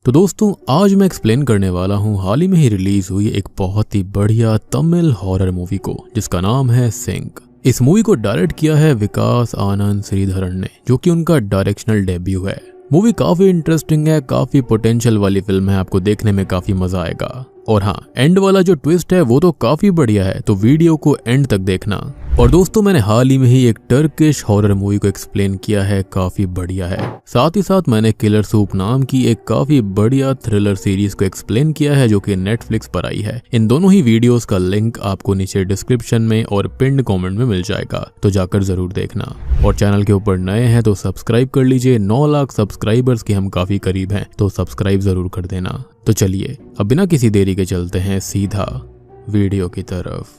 तो दोस्तों आज मैं एक्सप्लेन करने वाला हूँ हाल ही में ही रिलीज हुई एक बहुत ही बढ़िया तमिल हॉरर मूवी को जिसका नाम है सिंक। इस मूवी को डायरेक्ट किया है विकास आनंद श्रीधरन ने, जो कि उनका डायरेक्शनल डेब्यू है। मूवी काफी इंटरेस्टिंग है, काफी पोटेंशियल वाली फिल्म है, आपको देखने में काफी मजा आएगा। और हाँ, एंड वाला जो ट्विस्ट है वो तो काफी बढ़िया है, तो वीडियो को एंड तक देखना। और दोस्तों मैंने हाल ही में ही एक टर्किश हॉरर मूवी को एक्सप्लेन किया है, काफी बढ़िया है। साथ ही साथ मैंने किलर सूप नाम की एक काफी बढ़िया थ्रिलर सीरीज को एक्सप्लेन किया है जो कि नेटफ्लिक्स पर आई है। इन दोनों ही वीडियोस का लिंक आपको नीचे डिस्क्रिप्शन में और पिन्ड कमेंट में मिल जाएगा, तो जाकर जरूर देखना। और चैनल के ऊपर नए हैं तो सब्सक्राइब कर लीजिए, 9 लाख सब्सक्राइबर्स के हम काफी करीब हैं, तो सब्सक्राइब जरूर कर देना। तो चलिए अब बिना किसी देरी के चलते हैं सीधा वीडियो की तरफ।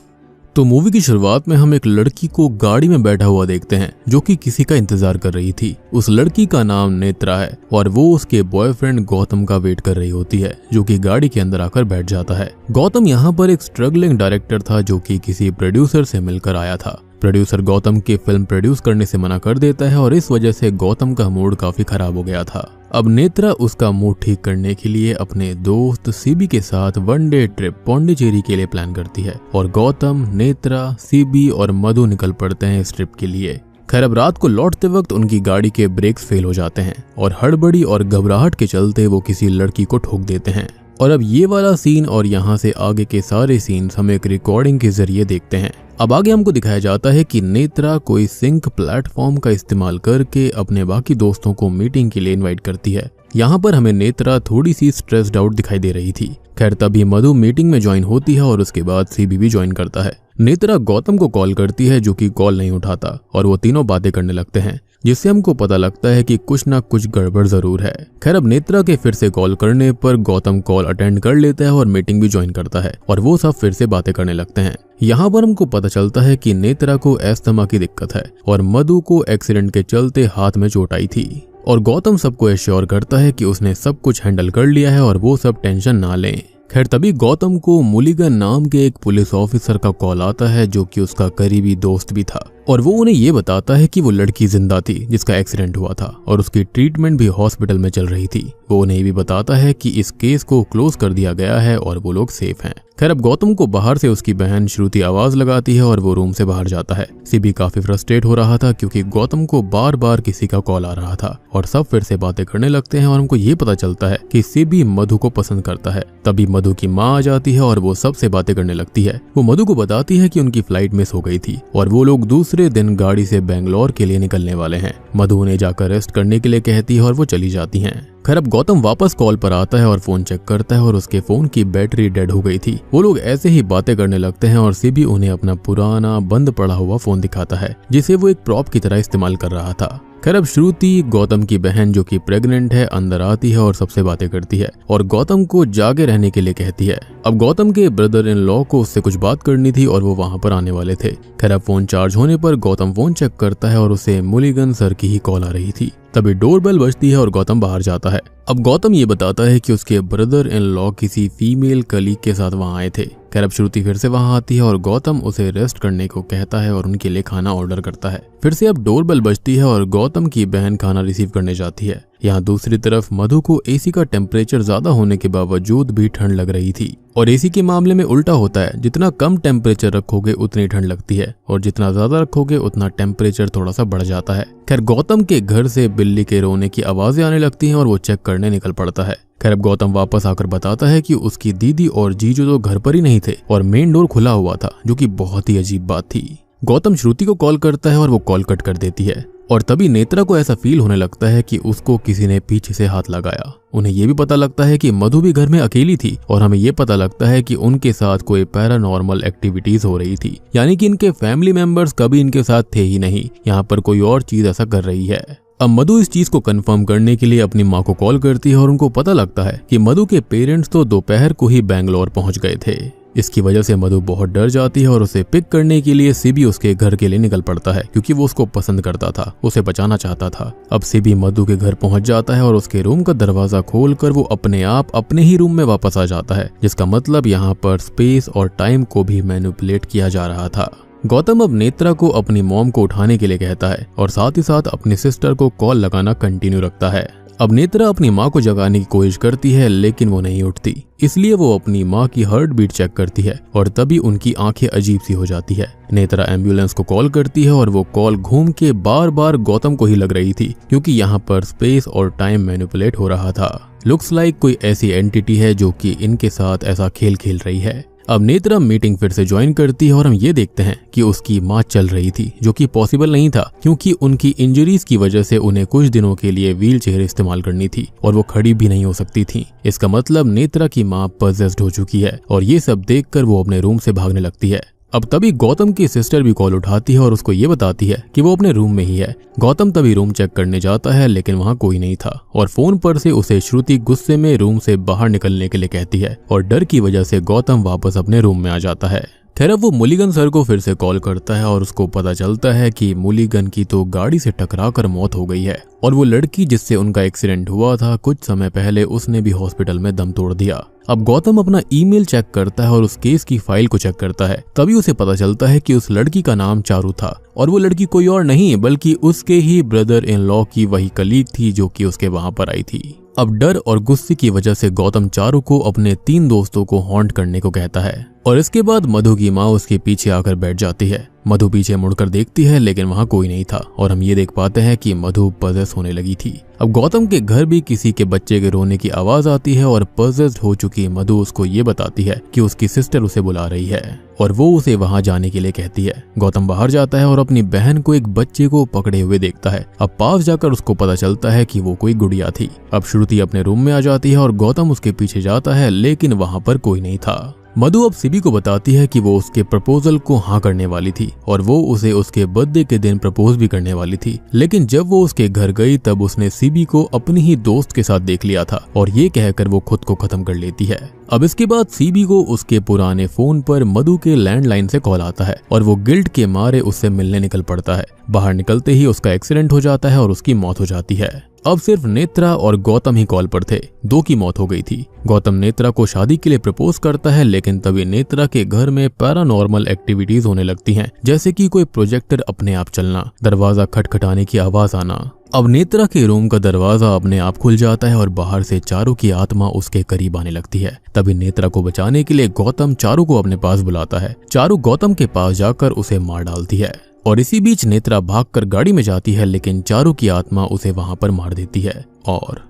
तो मूवी की शुरुआत में हम एक लड़की को गाड़ी में बैठा हुआ देखते हैं जो कि किसी का इंतजार कर रही थी। उस लड़की का नाम नेत्रा है और वो उसके बॉयफ्रेंड गौतम का वेट कर रही होती है, जो कि गाड़ी के अंदर आकर बैठ जाता है। गौतम यहाँ पर एक स्ट्रगलिंग डायरेक्टर था जो कि किसी प्रोड्यूसर से मिलकर आया था। प्रोड्यूसर गौतम की फिल्म प्रोड्यूस करने से मना कर देता है और इस वजह से गौतम का मूड काफी खराब हो गया था। अब नेत्रा उसका मूड ठीक करने के लिए अपने दोस्त सीबी के साथ वन डे ट्रिप पौंडीचेरी के लिए प्लान करती है और गौतम, नेत्रा, सीबी और मधु निकल पड़ते हैं इस ट्रिप के लिए। खैर अब रात को लौटते वक्त उनकी गाड़ी के ब्रेक्स फेल हो जाते हैं और हड़बड़ी और घबराहट के चलते वो किसी लड़की को ठोक देते हैं। और अब ये वाला सीन और यहाँ से आगे के सारे सीन्स हम एक रिकॉर्डिंग के जरिए देखते हैं। अब आगे हमको दिखाया जाता है कि नेत्रा कोई सिंक प्लेटफॉर्म का इस्तेमाल करके अपने बाकी दोस्तों को मीटिंग के लिए इनवाइट करती है। यहाँ पर हमें नेत्रा थोड़ी सी स्ट्रेस्ड आउट दिखाई दे रही थी। खैर तभी मधु मीटिंग में ज्वाइन होती है और उसके बाद सीबी भी ज्वाइन करता है। नेत्रा गौतम को कॉल करती है जो कि कॉल नहीं उठाता और वो तीनों बातें करने लगते हैं, जिससे हमको पता लगता है कि कुछ ना कुछ गड़बड़ जरूर है। खैर अब नेत्रा के फिर से कॉल करने पर गौतम कॉल अटेंड कर लेता है और मीटिंग भी ज्वाइन करता है और वो सब फिर से बातें करने लगते हैं। यहाँ पर हमको पता चलता है कि नेत्रा को अस्थमा की दिक्कत है और मधु को एक्सीडेंट के चलते हाथ में चोट आई थी। और गौतम सबको एश्योर करता है कि उसने सब कुछ हैंडल कर लिया है और वो सब टेंशन ना लें। खैर तभी गौतम को मुलिगन नाम के एक पुलिस ऑफिसर का कॉल आता है जो कि उसका करीबी दोस्त भी था और वो उन्हें ये बताता है कि वो लड़की जिंदा थी जिसका एक्सीडेंट हुआ था और उसकी ट्रीटमेंट भी हॉस्पिटल में चल रही थी। वो उन्हें भी बताता है कि इस केस को क्लोज कर दिया गया है और वो लोग सेफ हैं। खैर अब गौतम को बाहर से उसकी बहन श्रुति आवाज लगाती है और वो रूम से बाहर जाता है। सीबी काफी फ्रस्ट्रेट हो रहा था क्योंकि गौतम को बार बार किसी का कॉल आ रहा था और सब फिर से बातें करने लगते हैं और हमको ये पता चलता है कि सीबी मधु को पसंद करता है। तभी मधु की माँ आ जाती है और वो सबसे बातें करने लगती है। वो मधु को बताती है कि उनकी फ्लाइट मिस हो गई थी और वो लोग दूसरे दिन गाड़ी से बेंगलोर के लिए निकलने वाले हैं। मधु उन्हें जाकर रेस्ट करने के लिए कहती है और वो चली जाती हैं। खैर अब गौतम वापस कॉल पर आता है और फोन चेक करता है और उसके फोन की बैटरी डेड हो गई थी। वो लोग ऐसे ही बातें करने लगते हैं और सीबी उन्हें अपना पुराना बंद पड़ा हुआ फोन दिखाता है जिसे वो एक प्रॉप की तरह इस्तेमाल कर रहा था। खैर अब श्रुति गौतम की बहन जो कि प्रेग्नेंट है अंदर आती है और सबसे बातें करती है और गौतम को जागे रहने के लिए कहती है। अब गौतम के ब्रदर इन लॉ को उससे कुछ बात करनी थी और वो वहां पर आने वाले थे। खैर अब फोन चार्ज होने पर गौतम फोन चेक करता है और उसे मुलिगन सर की ही कॉल आ रही थी। तभी डोरबेल बजती है और गौतम बाहर जाता है। अब गौतम ये बताता है कि उसके ब्रदर इन लॉ किसी फीमेल कलीग के साथ वहां आए थे। खैर अब श्रुति फिर से वहां आती है और गौतम उसे रेस्ट करने को कहता है और उनके लिए खाना ऑर्डर करता है। फिर से अब डोरबेल बजती है और गौतम की बहन खाना रिसीव करने जाती है। यहाँ दूसरी तरफ मधु को एसी का टेम्परेचर ज्यादा होने के बावजूद भी ठंड लग रही थी और एसी के मामले में उल्टा होता है, जितना कम टेम्परेचर रखोगे उतनी ठंड लगती है और जितना ज्यादा रखोगे उतना टेम्परेचर थोड़ा सा बढ़ जाता है। खैर गौतम के घर से बिल्ली के रोने की आवाजें आने लगती हैं और वो चेक करने निकल पड़ता है। खैर अब गौतम वापस आकर बताता है कि उसकी दीदी और जीजू तो घर पर ही नहीं थे और मेन डोर खुला हुआ था, जो कि बहुत ही अजीब बात थी। गौतम श्रुति को कॉल करता है और वो कॉल कट कर देती है और तभी नेत्रा को ऐसा फील होने लगता है कि उसको किसी ने पीछे से हाथ लगाया। उन्हें ये भी पता लगता है कि मधु भी घर में अकेली थी और हमें ये पता लगता है कि उनके साथ कोई पैरानॉर्मल एक्टिविटीज हो रही थी, यानी कि इनके फैमिली मेंबर्स कभी इनके साथ थे ही नहीं, यहाँ पर कोई और चीज ऐसा कर रही है। अब मधु इस चीज को कंफर्म करने के लिए अपनी माँ को कॉल करती है और उनको पता लगता है कि मधु के पेरेंट्स तो दोपहर को ही बेंगलोर पहुंच गए थे। इसकी वजह से मधु बहुत डर जाती है और उसे पिक करने के लिए सीबी उसके घर के लिए निकल पड़ता है क्योंकि वो उसको पसंद करता था, उसे बचाना चाहता था। अब सीबी मधु के घर पहुंच जाता है और उसके रूम का दरवाजा खोलकर वो अपने आप अपने ही रूम में वापस आ जाता है, जिसका मतलब यहाँ पर स्पेस और टाइम को भी मैनिपुलेट किया जा रहा था। गौतम अब नेत्रा को अपनी मॉम को उठाने के लिए कहता है और साथ ही साथ अपनी सिस्टर को कॉल लगाना कंटिन्यू रखता है। अब नेत्रा अपनी माँ को जगाने की कोशिश करती है लेकिन वो नहीं उठती, इसलिए वो अपनी माँ की हार्ट बीट चेक करती है और तभी उनकी आंखें अजीब सी हो जाती है। नेत्रा एम्बुलेंस को कॉल करती है और वो कॉल घूम के बार बार गौतम को ही लग रही थी, क्योंकि यहाँ पर स्पेस और टाइम मैनिपुलेट हो रहा था। लुक्स लाइक कोई ऐसी एंटिटी है जो कि इनके साथ ऐसा खेल खेल रही है। अब नेत्रा मीटिंग फिर से ज्वाइन करती है और हम ये देखते हैं कि उसकी माँ चल रही थी, जो कि पॉसिबल नहीं था क्योंकि उनकी इंजरीज की वजह से उन्हें कुछ दिनों के लिए व्हील चेयर इस्तेमाल करनी थी और वो खड़ी भी नहीं हो सकती थी। इसका मतलब नेत्रा की माँ पजेस्ड हो चुकी है और ये सब देखकर वो अपने रूम से भागने लगती है। अब तभी गौतम की सिस्टर भी कॉल उठाती है और उसको ये बताती है कि वो अपने रूम में ही है। गौतम तभी रूम चेक करने जाता है लेकिन वहाँ कोई नहीं था और फोन पर से उसे श्रुति गुस्से में रूम से बाहर निकलने के लिए कहती है और डर की वजह से गौतम वापस अपने रूम में आ जाता है। खैर अब वो मुलिगन सर को फिर से कॉल करता है और उसको पता चलता है कि मुलिगन की तो गाड़ी से टकराकर मौत हो गई है और वो लड़की जिससे उनका एक्सीडेंट हुआ था कुछ समय पहले उसने भी हॉस्पिटल में दम तोड़ दिया। अब गौतम अपना ईमेल चेक करता है और उस केस की फाइल को चेक करता है, तभी उसे पता चलता है कि उस लड़की का नाम चारू था और वो लड़की कोई और नहीं बल्कि उसके ही ब्रदर इन लॉ की वही कलीग थी जो कि उसके वहां पर आई थी। अब डर और गुस्से की वजह से गौतम चारू को अपने 3 दोस्तों को हॉन्ट करने को कहता है और इसके बाद मधु की माँ उसके पीछे आकर बैठ जाती है। मधु पीछे मुड़कर देखती है लेकिन वहाँ कोई नहीं था और हम ये देख पाते हैं कि मधु पजेस होने लगी थी। अब गौतम के घर भी किसी के बच्चे के रोने की आवाज आती है और पजेस्ड हो चुकी मधु उसको ये बताती है कि उसकी सिस्टर उसे बुला रही है और वो उसे वहां जाने के लिए कहती है। गौतम बाहर जाता है और अपनी बहन को एक बच्चे को पकड़े हुए देखता है। अब पास जाकर उसको पता चलता है कि वो कोई गुड़िया थी। अब श्रुति अपने रूम में आ जाती है और गौतम उसके पीछे जाता है लेकिन वहां पर कोई नहीं था। मधु अब सीबी को बताती है कि वो उसके प्रपोजल को हाँ करने वाली थी और वो उसे उसके बर्थडे के दिन प्रपोज भी करने वाली थी, लेकिन जब वो उसके घर गई तब उसने सीबी को अपनी ही दोस्त के साथ देख लिया था और ये कहकर वो खुद को खत्म कर लेती है। अब इसके बाद सीबी को उसके पुराने फोन पर मधु के लैंडलाइन से कॉल आता है और वो गिल्ट के मारे उससे मिलने निकल पड़ता है। बाहर निकलते ही उसका एक्सीडेंट हो जाता है और उसकी मौत हो जाती है। अब सिर्फ नेत्रा और गौतम ही कॉल पर थे, 2 की मौत हो गई थी। गौतम नेत्रा को शादी के लिए प्रपोज करता है लेकिन तभी नेत्रा के घर में पैरानॉर्मल एक्टिविटीज होने लगती हैं, जैसे कि कोई प्रोजेक्टर अपने आप चलना, दरवाजा खटखटाने की आवाज आना। अब नेत्रा के रूम का दरवाजा अपने आप खुल जाता है और बाहर से चारू की आत्मा उसके करीब आने लगती है। तभी नेत्रा को बचाने के लिए गौतम चारू को अपने पास बुलाता है। चारू गौतम के पास जाकर उसे मार डालती है और इसी बीच नेत्रा भागकर गाड़ी में जाती है लेकिन चारू की आत्मा उसे वहां पर मार देती है और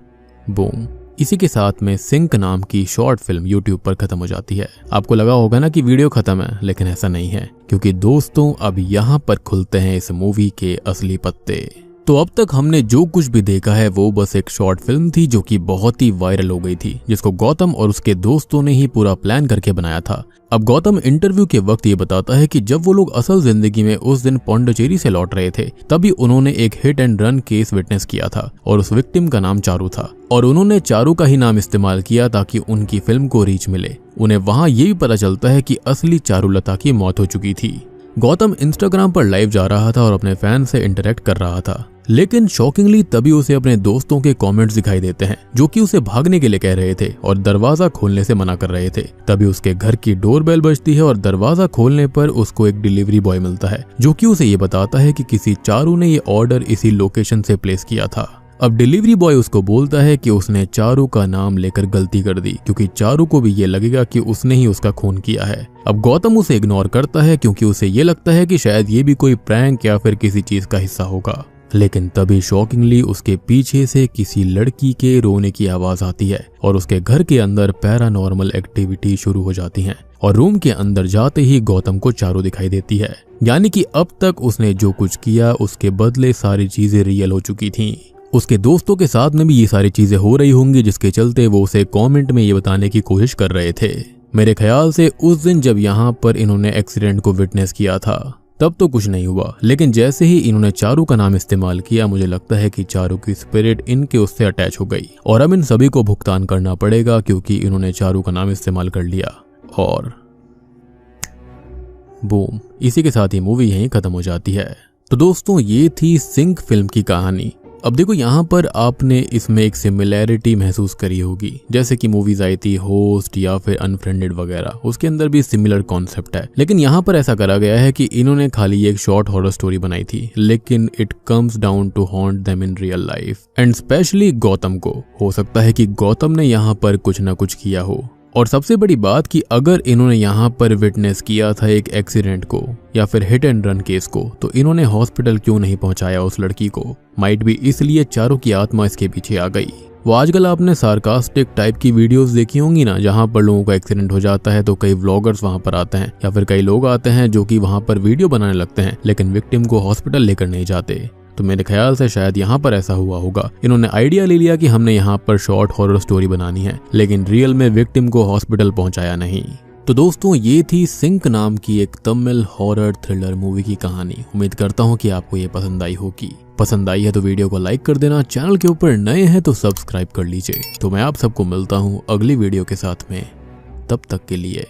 बूम। इसी के साथ में सिंक नाम की शॉर्ट फिल्म YouTube पर खत्म हो जाती है। आपको लगा होगा ना कि वीडियो खत्म है, लेकिन ऐसा नहीं है, क्योंकि दोस्तों अब यहाँ पर खुलते हैं इस मूवी के असली पत्ते। तो अब तक हमने जो कुछ भी देखा है वो बस एक शॉर्ट फिल्म थी जो कि बहुत ही वायरल हो गई थी, जिसको गौतम और उसके दोस्तों ने ही पूरा प्लान करके बनाया था। अब गौतम इंटरव्यू के वक्त ये बताता है कि जब वो लोग असल जिंदगी में उस दिन पौंडीचेरी से लौट रहे थे तभी उन्होंने एक hit and run case witness किया था और उस विक्टिम का नाम चारू था और उन्होंने चारू का ही नाम इस्तेमाल किया ताकि उनकी फिल्म को रीच मिले। उन्हें वहाँ ये भी पता चलता है कि असली चारुलता की मौत हो चुकी थी। गौतम इंस्टाग्राम पर लाइव जा रहा था और अपने फैन से इंटरेक्ट कर रहा था, लेकिन शॉकिंगली तभी उसे अपने दोस्तों के कमेंट्स दिखाई देते हैं जो कि उसे भागने के लिए कह रहे थे और दरवाजा खोलने से मना कर रहे थे। तभी उसके घर की डोरबेल बजती है और दरवाजा खोलने पर उसको एक डिलीवरी बॉय मिलता है जो कि उसे ये बताता है कि किसी चारू ने ये ऑर्डर इसी लोकेशन से प्लेस किया था। अब डिलीवरी बॉय उसको बोलता है कि उसने चारू का नाम लेकर गलती कर दी, क्योंकि चारू को भी ये लगेगा कि उसने ही उसका खून किया है। अब गौतम उसे इग्नोर करता है क्योंकि उसे ये लगता है कि शायद ये भी कोई प्रैंक या फिर किसी चीज का हिस्सा होगा। लेकिन तभी शॉकिंगली उसके पीछे से किसी लड़की के रोने की आवाज आती है और उसके घर के अंदर पैरानॉर्मल एक्टिविटी शुरू हो जाती हैं और रूम के अंदर जाते ही गौतम को चारू दिखाई देती है। यानी कि अब तक उसने जो कुछ किया उसके बदले सारी चीजें रियल हो चुकी थीं। उसके दोस्तों के साथ में भी ये सारी चीजें हो रही होंगी, जिसके चलते वो उसे कमेंट में ये बताने की कोशिश कर रहे थे। मेरे ख्याल से उस दिन जब यहाँ पर इन्होंने एक्सीडेंट को विटनेस किया था तब तो कुछ नहीं हुआ, लेकिन जैसे ही इन्होंने चारू का नाम इस्तेमाल किया मुझे लगता है कि चारू की स्पिरिट इनके उससे अटैच हो गई और अब इन सभी को भुगतान करना पड़ेगा क्योंकि इन्होंने चारू का नाम इस्तेमाल कर लिया। और बूम, इसी के साथ ही मूवी यहीं खत्म हो जाती है। तो दोस्तों ये थी सिंक फिल्म की कहानी अब देखो यहाँ पर आपने इसमें एक सिमिलैरिटी महसूस करी होगी, जैसे कि मूवीज आई थी होस्ट या फिर अनफ्रेंडेड वगैरह, उसके अंदर भी सिमिलर कॉन्सेप्ट है। लेकिन यहाँ पर ऐसा करा गया है कि इन्होंने खाली एक शॉर्ट हॉरर स्टोरी बनाई थी, लेकिन it comes down to haunt them in real life and specially Gautam को। हो सकता है कि गौतम ने यहाँ पर कुछ न कुछ किया हो। और सबसे बड़ी बात कि अगर इन्होंने यहाँ पर विटनेस किया था एक एक्सीडेंट को या फिर हिट एंड रन केस को, तो इन्होंने हॉस्पिटल क्यों नहीं पहुंचाया उस लड़की को? माइट भी इसलिए चारों की आत्मा इसके पीछे आ गई। वो आजकल आपने सार्कास्टिक टाइप की वीडियोस देखी होंगी ना, जहां पर लोगों का एक्सीडेंट हो जाता है तो कई व्लॉगर्स वहां पर आते हैं या फिर कई लोग आते हैं जो कि वहां पर वीडियो बनाने लगते हैं, लेकिन विक्टिम को हॉस्पिटल लेकर नहीं जाते। तो मेरे ख्याल से शायद यहाँ पर ऐसा हुआ होगा। इन्होंने आइडिया ले लिया कि हमने यहाँ पर शॉर्ट हॉरर स्टोरी बनानी है, लेकिन रियल में विक्टिम को हॉस्पिटल पहुंचाया नहीं। तो दोस्तों, ये थी सिंक नाम की एक तमिल हॉरर थ्रिलर मूवी की कहानी। उम्मीद करता हूँ कि आपको ये पसंद आई होगी। पसंद आई है तो वीडियो को लाइक कर देना, चैनल के ऊपर नए हैं तो सब्सक्राइब कर लीजिए। तो मैं आप सबको मिलता हूँ अगली वीडियो के साथ में, तब तक के लिए